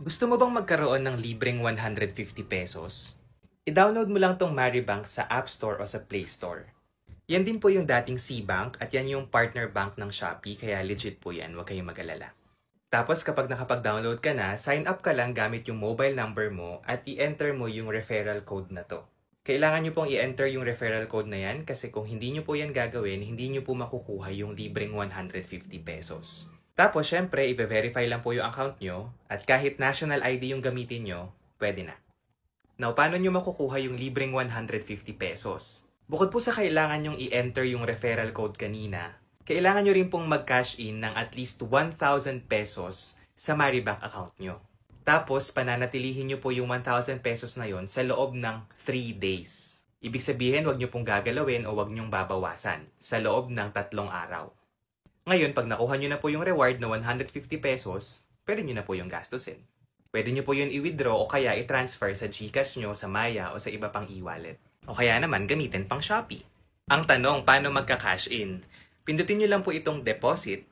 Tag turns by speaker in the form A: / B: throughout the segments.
A: Gusto mo bang magkaroon ng libreng 150 pesos? I-download mo lang tong Maribank sa App Store o sa Play Store. Yan din po yung dating C-Bank at yan yung partner bank ng Shopee, kaya legit po yan, huwag kayong mag-alala. Tapos kapag nakapag-download ka na, sign up ka lang gamit yung mobile number mo at i-enter mo yung referral code na to. Kailangan nyo pong i-enter yung referral code na yan kasi kung hindi nyo po yan gagawin, hindi nyo po makukuha yung libreng 150 pesos. Tapos, syempre, i-verify lang po yung account nyo at kahit national ID yung gamitin nyo, pwede na. Now, paano nyo makukuha yung libreng 150 pesos? Bukod po sa kailangan nyong i-enter yung referral code kanina, kailangan nyo rin pong mag-cash in ng at least 1,000 pesos sa Maribank account nyo. Tapos, pananatilihin nyo po yung 1,000 pesos na yon sa loob ng 3 days. Ibig sabihin, wag nyo pong gagalawin o wag nyong babawasan sa loob ng 3 araw. Ngayon, pag nakuha nyo na po yung reward na 150 pesos, pwede nyo na po yung gastusin. Pwede nyo po yun i-withdraw o kaya i-transfer sa GCash nyo, sa Maya o sa iba pang e-wallet. O kaya naman gamitin pang Shopee. Ang tanong, paano magka-cash in? Pindutin nyo lang po itong deposit.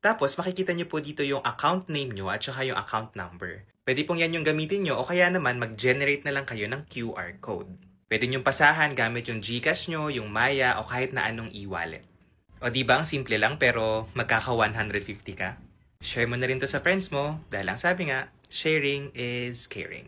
A: Tapos makikita nyo po dito yung account name nyo at saka yung account number. Pwede pong yan yung gamitin nyo o kaya naman mag-generate na lang kayo ng QR code. Pwede nyo pasahan gamit yung GCash nyo, yung Maya o kahit na anong e-wallet. O diba ang simple lang pero magkaka 150 ka? Share mo na rin to sa friends mo dahil ang sabi nga, sharing is caring.